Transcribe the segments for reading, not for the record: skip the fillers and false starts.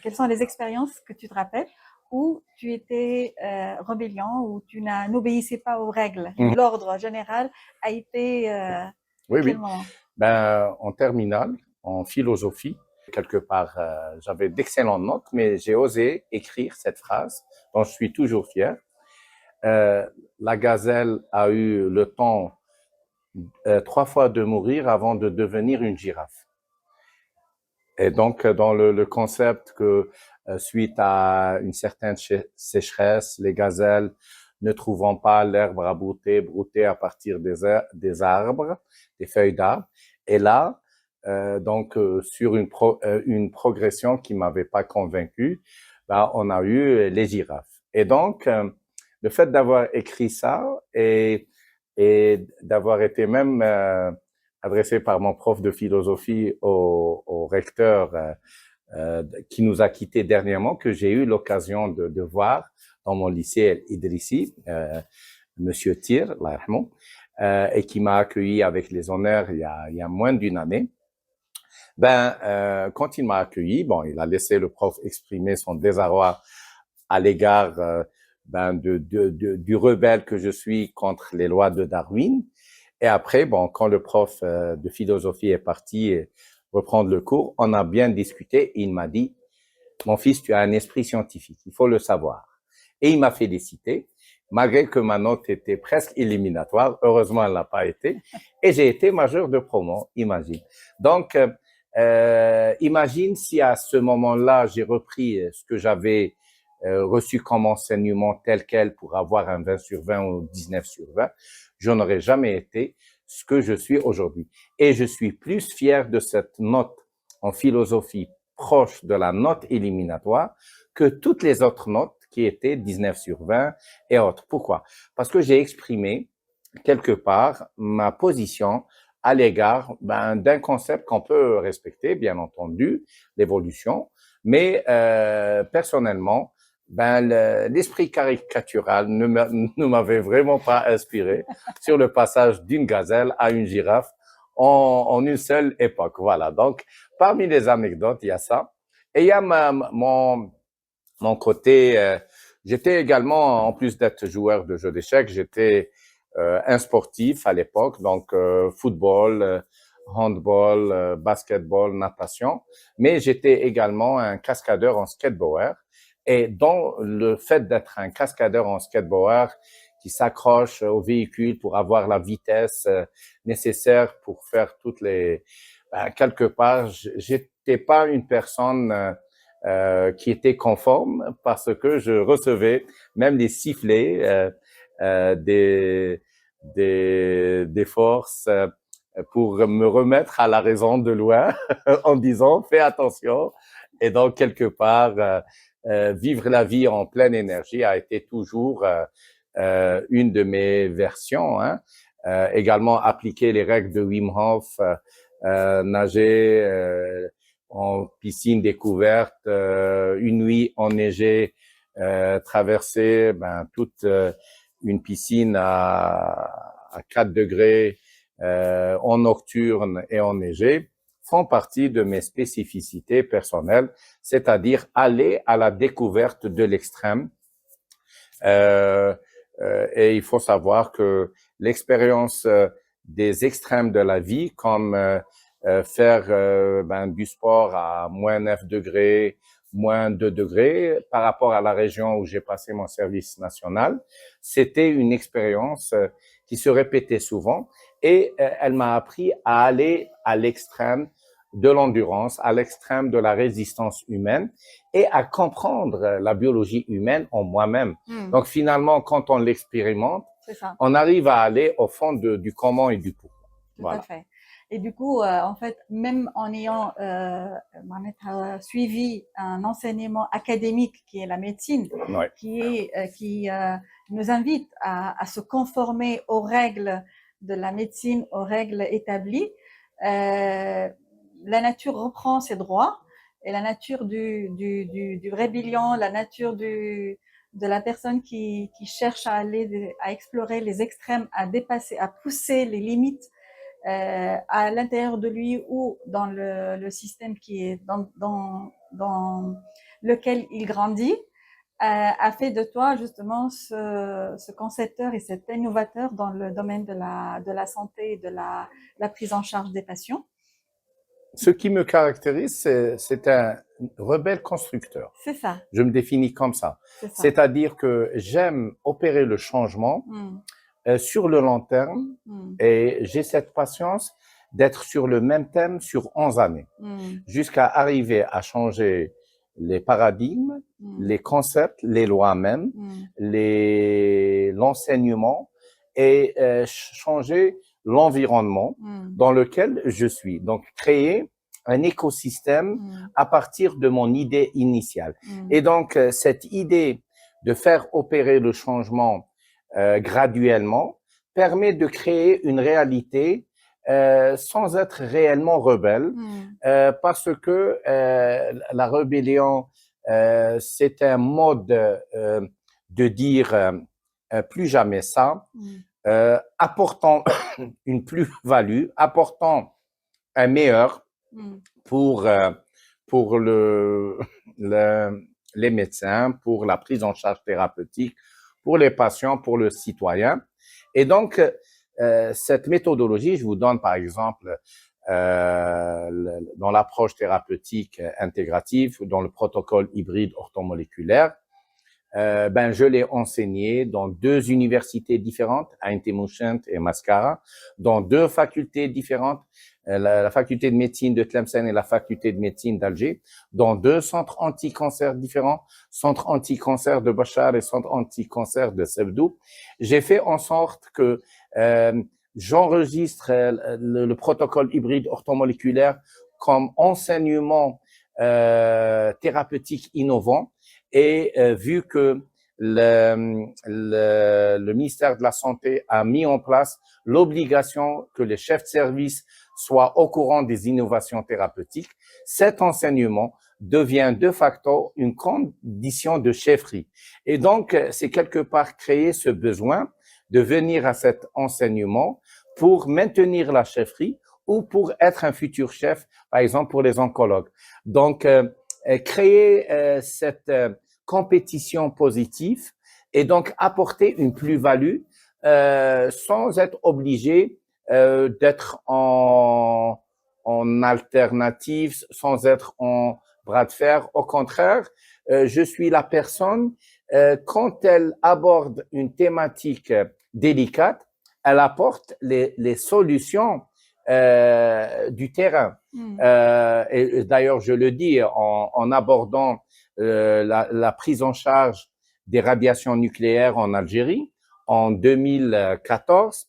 quelles sont les expériences que tu te rappelles où tu étais rébellion, où tu n'obéissais pas aux règles. Mhm. L'ordre général a été à Oui, quel oui. moment? Ben, en terminale, en philosophie, quelque part, j'avais d'excellentes notes, mais j'ai osé écrire cette phrase dont je suis toujours fier. Euh, la gazelle a eu le temps 3 fois de mourir avant de devenir une girafe. Et donc, dans le concept que suite à une certaine sécheresse, les gazelles ne trouvant pas l'herbe à brouter à partir des arbres, des feuilles d'arbres. Et là, donc, sur une progression qui m'avait pas convaincu, ben, on a eu les girafes. Et donc, le fait d'avoir écrit ça et d'avoir été même adressé par mon prof de philosophie au recteur qui nous a quittés dernièrement, que j'ai eu l'occasion de voir dans mon lycée Idrissi, Monsieur Tir, et qui m'a accueilli avec les honneurs il y a moins d'une année. Ben, quand il m'a accueilli, bon, il a laissé le prof exprimer son désarroi à l'égard ben, du rebelle que je suis contre les lois de Darwin. Et après, bon, quand le prof de philosophie est parti reprendre le cours, on a bien discuté et il m'a dit, mon fils, tu as un esprit scientifique, il faut le savoir. Et il m'a félicité, malgré que ma note était presque éliminatoire. Heureusement, elle n'a pas été. Et j'ai été majeur de promo, imagine. Donc, imagine si à ce moment-là, j'ai repris ce que j'avais reçu comme enseignement tel quel pour avoir un 20 sur 20 ou 19 sur 20, je n'aurais jamais été ce que je suis aujourd'hui. Et je suis plus fier de cette note en philosophie proche de la note éliminatoire que toutes les autres notes qui étaient 19 sur 20 et autres. Pourquoi? Parce que j'ai exprimé quelque part ma position à l'égard d'un concept qu'on peut respecter, bien entendu, l'évolution, mais personnellement, l'esprit caricatural ne m'avait vraiment pas inspiré sur le passage d'une gazelle à une girafe en une seule époque. Voilà. Donc, parmi les anecdotes, il y a ça. Et il y a mon côté, j'étais également, en plus d'être joueur de jeux d'échecs, j'étais un sportif à l'époque, donc football, handball, basketball, natation, mais j'étais également un cascadeur en skateboard. Et dans le fait d'être un cascadeur en skateboard qui s'accroche au véhicule pour avoir la vitesse nécessaire pour faire toutes les... quelque part, j'étais pas une personne qui était conforme parce que je recevais même des sifflets des forces pour me remettre à la raison de loin en disant fais attention. Et donc quelque part vivre la vie en pleine énergie a été toujours une de mes versions. Hein. Également appliquer les règles de Wim Hof, nager en piscine découverte, une nuit enneigée, traverser toute une piscine à 4 degrés en nocturne et enneigée font partie de mes spécificités personnelles, c'est-à-dire aller à la découverte de l'extrême. Euh, et il faut savoir que l'expérience des extrêmes de la vie, comme faire du sport à moins 9 degrés, moins 2 degrés, par rapport à la région où j'ai passé mon service national, c'était une expérience qui se répétait souvent et elle m'a appris à aller à l'extrême de l'endurance, à l'extrême de la résistance humaine et à comprendre la biologie humaine en moi-même. Donc finalement, quand on l'expérimente, on arrive à aller au fond du comment et du pourquoi. Tout à fait. Et du coup, en fait, même en ayant suivi un enseignement académique qui est la médecine, Ouais. qui nous invite à se conformer aux règles de la médecine, aux règles établies, la nature reprend ses droits et la nature du rébellion, la nature de la personne qui cherche à aller, à explorer les extrêmes, à dépasser, à pousser les limites à l'intérieur de lui ou dans le système qui est dans lequel il grandit, a fait de toi justement ce concepteur et cet innovateur dans le domaine de la santé et de la prise en charge des patients? Ce qui me caractérise, c'est un rebelle constructeur. C'est ça, Je me définis comme ça. c'est ça. C'est-à-dire que j'aime opérer le changement Mm, sur le long terme mm, et j'ai cette patience d'être sur le même thème sur 11 années, mm, jusqu'à arriver à changer les paradigmes, mm, les concepts, les lois même, mm, l'enseignement et changer l'environnement mm, dans lequel je suis. Donc, créer un écosystème mm, à partir de mon idée initiale. mm, Et donc, cette idée de faire opérer le changement graduellement permet de créer une réalité sans être réellement rebelle, mm, parce que la rébellion, c'est un mode de dire plus jamais ça, mm, apportant une plus-value, apportant un meilleur mm, pour, euh, pour le, les médecins, pour la prise en charge thérapeutique, pour les patients, pour le citoyen. Et donc, cette méthodologie, je vous donne par exemple dans l'approche thérapeutique intégrative, dans le protocole hybride orthomoléculaire, ben, je l'ai enseigné dans 2 universités différentes, Ain Témouchent et Mascara, dans 2 facultés différentes, la faculté de médecine de Tlemcen et la faculté de médecine d'Alger, dans 2 centres anti-cancer différents, centre anti-cancer de Bachar et centre anti-cancer de Sebdou. J'ai fait en sorte que j'enregistre le protocole hybride orthomoléculaire comme enseignement thérapeutique innovant. Et vu que le ministère de la Santé a mis en place l'obligation que les chefs de service soient au courant des innovations thérapeutiques, cet enseignement devient de facto une condition de chefferie. Et donc, c'est quelque part créer ce besoin de venir à cet enseignement pour maintenir la chefferie ou pour être un futur chef, par exemple pour les oncologues. Donc, créer cette compétition positive et donc apporter une plus-value sans être obligé d'être en alternative, sans être en bras de fer. Au contraire, je suis la personne, quand elle aborde une thématique délicate, elle apporte les solutions du terrain. mm, Et d'ailleurs, je le dis en abordant la prise en charge des radiations nucléaires en Algérie en 2014.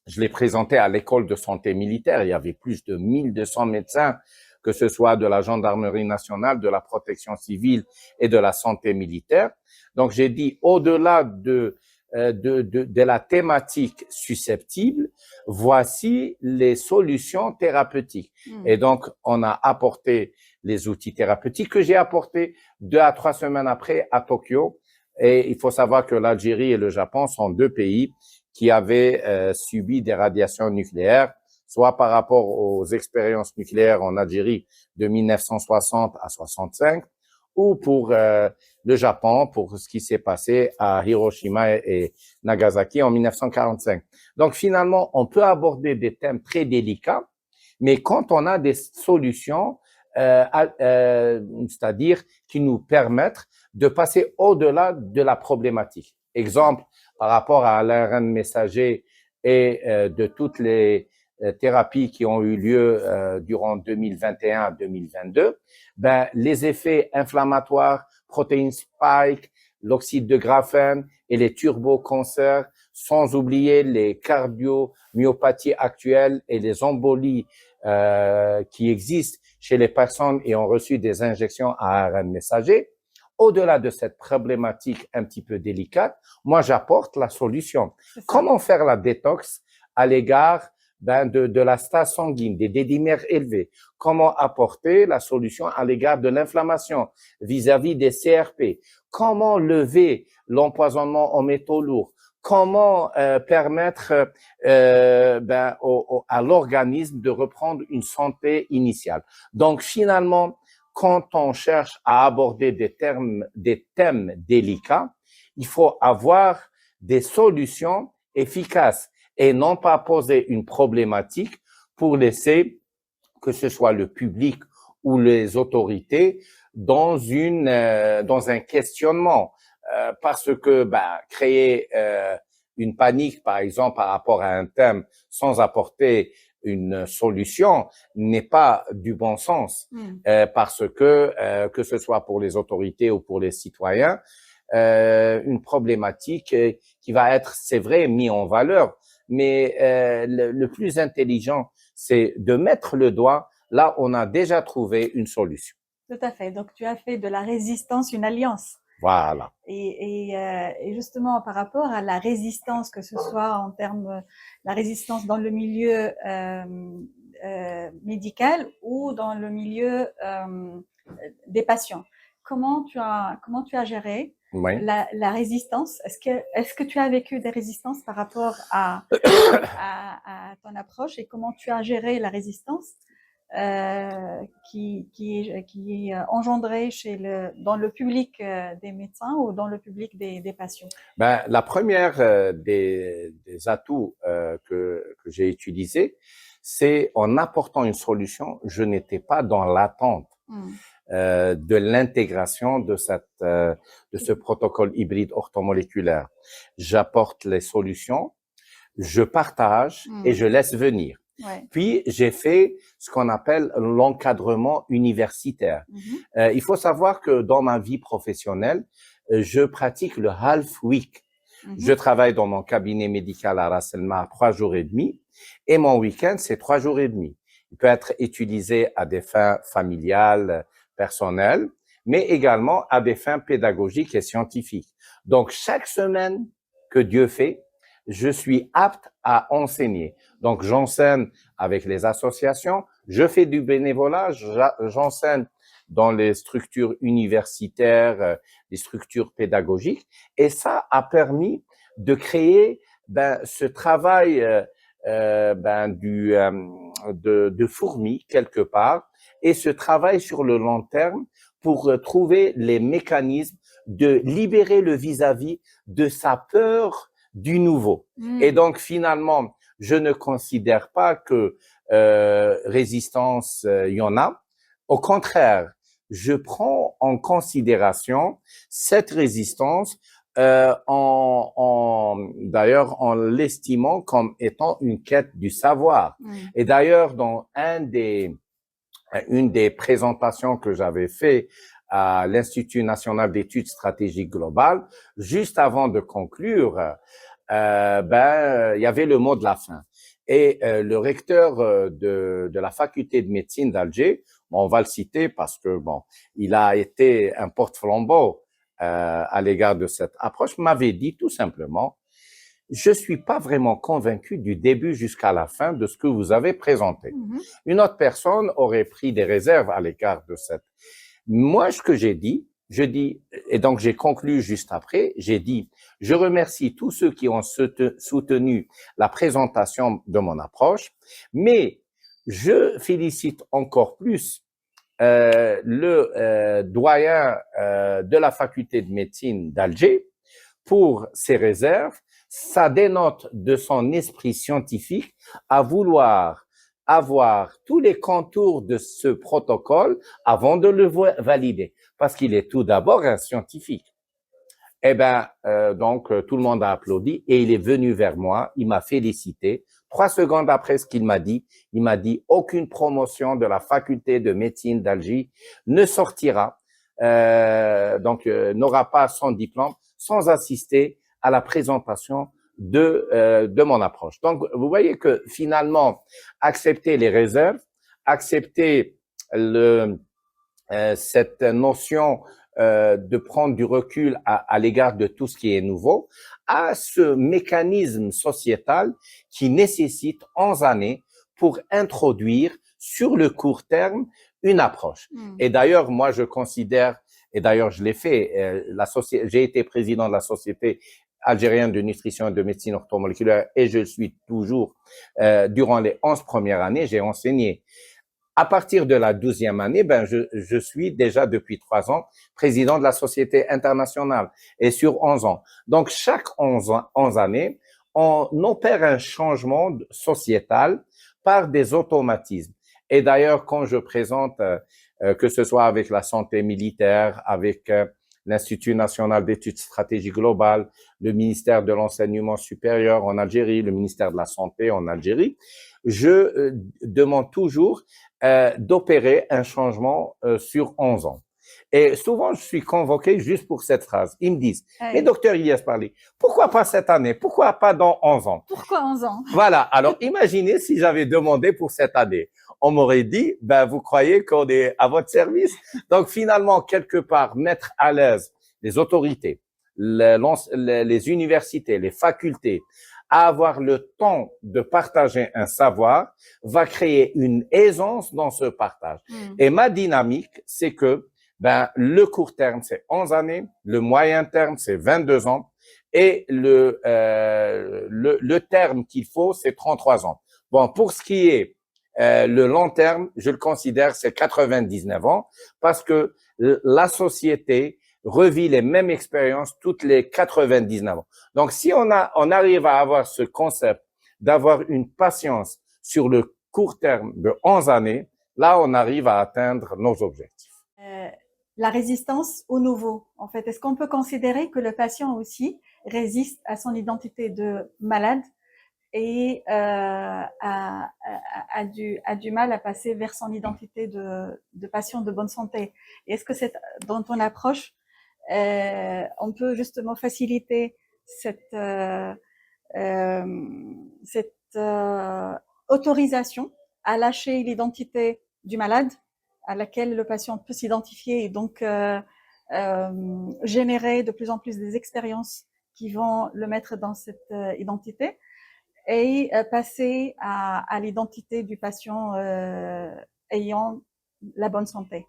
Je l'ai présenté à l'école de santé militaire. Il y avait plus de 1200 médecins, que ce soit de la gendarmerie nationale, de la protection civile et de la santé militaire. Donc, j'ai dit, au-delà de la thématique susceptible, voici les solutions thérapeutiques. mm. Et donc, on a apporté les outils thérapeutiques que j'ai apportés 2 à 3 semaines après à Tokyo. Et il faut savoir que l'Algérie et le Japon sont 2 pays qui avaient subi des radiations nucléaires, soit par rapport aux expériences nucléaires en Algérie de 1960 à 65, ou pour le Japon, pour ce qui s'est passé à Hiroshima et Nagasaki en 1945. Donc finalement, on peut aborder des thèmes très délicats, mais quand on a des solutions, c'est-à-dire qui nous permettent de passer au-delà de la problématique. Exemple, par rapport à l'ARN messager et de toutes les thérapies qui ont eu lieu durant 2021 à 2022, ben, les effets inflammatoires, protéines spike, l'oxyde de graphène et les turbocancers, sans oublier les cardiomyopathies actuelles et les embolies qui existent chez les personnes ayant reçu des injections à ARN messager. Au-delà de cette problématique un petit peu délicate, moi, j'apporte la solution. Comment faire la détox à l'égard de la stase sanguine, des dédimères élevés? Comment apporter la solution à l'égard de l'inflammation vis-à-vis des CRP? Comment lever l'empoisonnement en métaux lourds? Comment permettre à l'organisme de reprendre une santé initiale? Donc, finalement, quand on cherche à aborder des thèmes délicats, il faut avoir des solutions efficaces et non pas poser une problématique pour laisser que ce soit le public ou les autorités dans un questionnement. Parce que créer une panique, par exemple, par rapport à un thème sans apporter une solution n'est pas du bon sens. Parce que ce soit pour les autorités ou pour les citoyens, une problématique qui va être, c'est vrai, mise en valeur. Mais le plus intelligent, c'est de mettre le doigt là où on a déjà trouvé une solution. Tout à fait. Donc, tu as fait de la résistance une alliance. Voilà. Et justement, par rapport à la résistance, que ce soit en termes la résistance dans le milieu médical ou dans le milieu des patients, comment tu as géré Oui. la résistance? Est-ce que tu as vécu des résistances par rapport à ton approche, et comment tu as géré la résistance qui est engendrée dans le public des médecins ou dans le public des patients? La première des atouts que j'ai utilisés, c'est en apportant une solution, je n'étais pas dans l'attente de l'intégration de ce protocole hybride orthomoléculaire. J'apporte les solutions, je partage et je laisse venir. Ouais. Puis, j'ai fait ce qu'on appelle l'encadrement universitaire. Il faut savoir que dans ma vie professionnelle, je pratique le half week. Je travaille dans mon cabinet médical à Ras El Mar 3 jours et demi et mon week-end, c'est 3 jours et demi. Il peut être utilisé à des fins familiales, personnelles, mais également à des fins pédagogiques et scientifiques. Donc, chaque semaine que Dieu fait, je suis apte à enseigner. Donc, j'enseigne avec les associations, je fais du bénévolat, j'enseigne dans les structures universitaires, les structures pédagogiques. Et ça a permis de créer ce travail de fourmi quelque part, et ce travail sur le long terme pour trouver les mécanismes de libérer le vis-à-vis de sa peur du nouveau. Et donc, finalement, je ne considère pas que résistance, il y en a. Au contraire, je prends en considération cette résistance d'ailleurs en l'estimant comme étant une quête du savoir. Et d'ailleurs, dans une des présentations que j'avais fait à l'Institut national d'études stratégiques globales, juste avant de conclure, il y avait le mot de la fin. Et le recteur de la faculté de médecine d'Alger, on va le citer parce que il a été un porte-flambeau à l'égard de cette approche, m'avait dit tout simplement: je suis pas vraiment convaincu du début jusqu'à la fin de ce que vous avez présenté. Une autre personne aurait pris des réserves à l'égard de cette. Moi, ce que j'ai dit, et donc j'ai conclu juste après, j'ai dit: je remercie tous ceux qui ont soutenu la présentation de mon approche, mais je félicite encore plus le doyen de la faculté de médecine d'Alger pour ses réserves. Ça dénote de son esprit scientifique à vouloir avoir tous les contours de ce protocole avant de le valider, parce qu'il est tout d'abord un scientifique. Donc, tout le monde a applaudi et il est venu vers moi, il m'a félicité. 3 secondes après ce qu'il m'a dit, il m'a dit: aucune promotion de la faculté de médecine d'Alger ne sortira, n'aura pas son diplôme sans assister à la présentation de mon approche. Donc, vous voyez que finalement, accepter les réserves, accepter cette notion de prendre du recul à l'égard de tout ce qui est nouveau, à ce mécanisme sociétal qui nécessite 11 années pour introduire sur le court terme une approche. Et d'ailleurs, moi, je considère, et d'ailleurs, je l'ai fait, j'ai été président de la Société algérienne de nutrition et de médecine orthomoléculaire, et je le suis toujours. Durant les 11 premières années, j'ai enseigné. À partir de la 12e année, ben, je suis déjà depuis 3 ans président de la Société internationale et sur 11 ans. Donc, chaque 11 années, on opère un changement sociétal par des automatismes. Et d'ailleurs, quand je présente, que ce soit avec la santé militaire, avec l'Institut national d'études stratégiques globales, le ministère de l'enseignement supérieur en Algérie, le ministère de la santé en Algérie, je demande toujours d'opérer un changement sur 11 ans. Et souvent, je suis convoqué juste pour cette phrase. Ils me disent, mais Hey, docteur Ilyes Parly, pourquoi pas cette année? Pourquoi pas dans 11 ans? pourquoi 11 ans? Voilà. Alors, imaginez si j'avais demandé pour cette année. On m'aurait dit, ben, vous croyez qu'on est à votre service? Donc, finalement, quelque part, mettre à l'aise les autorités, les universités, les facultés, à avoir le temps de partager un savoir, va créer une aisance dans ce partage. Et ma dynamique, c'est que, ben, le court terme, c'est 11 années, le moyen terme, c'est 22 ans, et le terme qu'il faut, c'est 33 ans. Bon, pour ce qui est le long terme, je le considère, c'est 99 ans, parce que la société revit les mêmes expériences toutes les 99 ans. Donc, si on arrive à avoir ce concept d'avoir une patience sur le court terme de 11 années, là, on arrive à atteindre nos objectifs. La résistance au nouveau, en fait. Est-ce qu'on peut considérer que le patient aussi résiste à son identité de malade et a du mal à passer vers son identité de patient de bonne santé? Et est-ce que dans ton approche, on peut justement faciliter cette autorisation à lâcher l'identité du malade à laquelle le patient peut s'identifier et donc générer de plus en plus des expériences qui vont le mettre dans cette identité et passer à l'identité du patient ayant la bonne santé.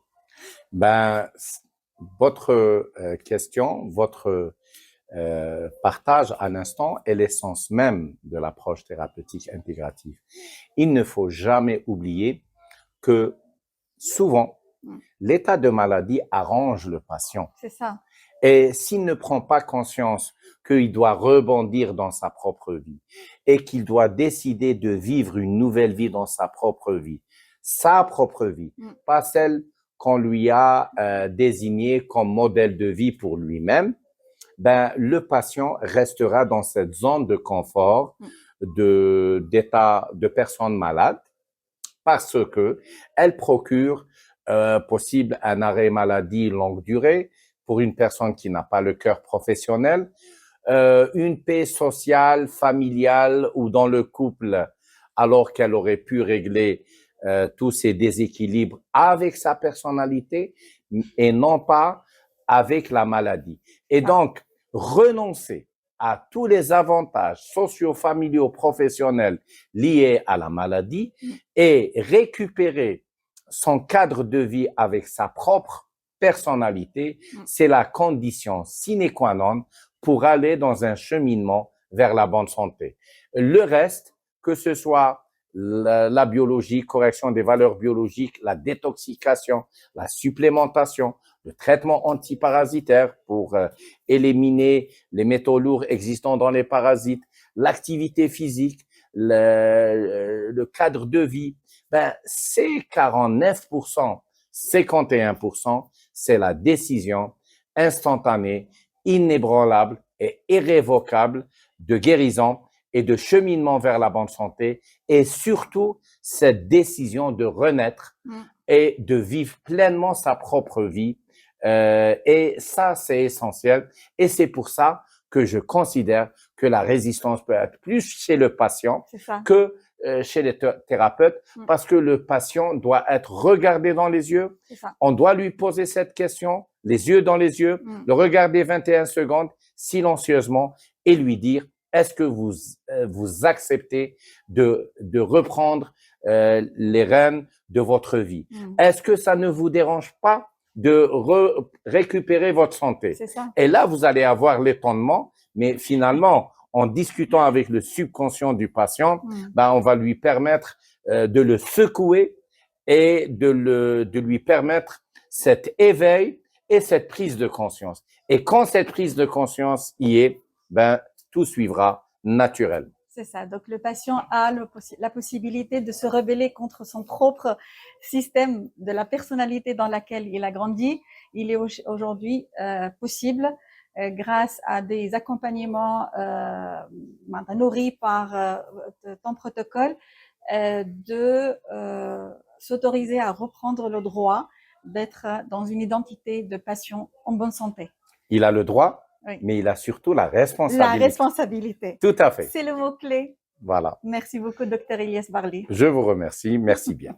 Ben, votre question, votre partage à l'instant est l'essence même de l'approche thérapeutique intégrative. Il ne faut jamais oublier que souvent, l'état de maladie arrange le patient. C'est ça. Et s'il ne prend pas conscience qu'il doit rebondir dans sa propre vie et qu'il doit décider de vivre une nouvelle vie dans sa propre vie, pas celle qu'on lui a désignée comme modèle de vie pour lui-même, ben, le patient restera dans cette zone de confort d'état de personne malade parce que elle procure possible un arrêt maladie longue durée pour une personne qui n'a pas le cœur professionnel, une paix sociale, familiale ou dans le couple alors qu'elle aurait pu régler tous ces déséquilibres avec sa personnalité et non pas avec la maladie. Et donc, renoncer à tous les avantages socio-familiaux, professionnels liés à la maladie et récupérer son cadre de vie avec sa propre personnalité, c'est la condition sine qua non pour aller dans un cheminement vers la bonne santé. Le reste, que ce soit la biologie, correction des valeurs biologiques, la détoxication, la supplémentation, le traitement antiparasitaire pour éliminer les métaux lourds existants dans les parasites, l'activité physique, le cadre de vie, ben, c'est 49%, 51%, c'est la décision instantanée, inébranlable et irrévocable de guérison et de cheminement vers la bonne santé et surtout cette décision de renaître et de vivre pleinement sa propre vie. Et ça, c'est essentiel. Et c'est pour ça que je considère que la résistance peut être plus chez le patient que chez les thérapeutes parce que le patient doit être regardé dans les yeux. On doit lui poser cette question, les yeux dans les yeux, le regarder 21 secondes silencieusement et lui dire est-ce que vous acceptez de reprendre les rênes de votre vie? Est-ce que ça ne vous dérange pas de récupérer votre santé? Et là, vous allez avoir l'étonnement, mais finalement, en discutant avec le subconscient du patient, ben, on va lui permettre de le secouer et de lui permettre cet éveil et cette prise de conscience. Et quand cette prise de conscience y est, ben, tout suivra naturellement. C'est ça. Donc, le patient a la possibilité de se rebeller contre son propre système de la personnalité dans laquelle il a grandi. Il est aujourd'hui possible, grâce à des accompagnements nourris par ton protocole, de s'autoriser à reprendre le droit d'être dans une identité de patient en bonne santé. Il a le droit, Oui. mais il a surtout la responsabilité. La responsabilité. Tout à fait. C'est le mot-clé. Voilà. Merci beaucoup, Dr. Ilyes Barli. Je vous remercie. Merci bien.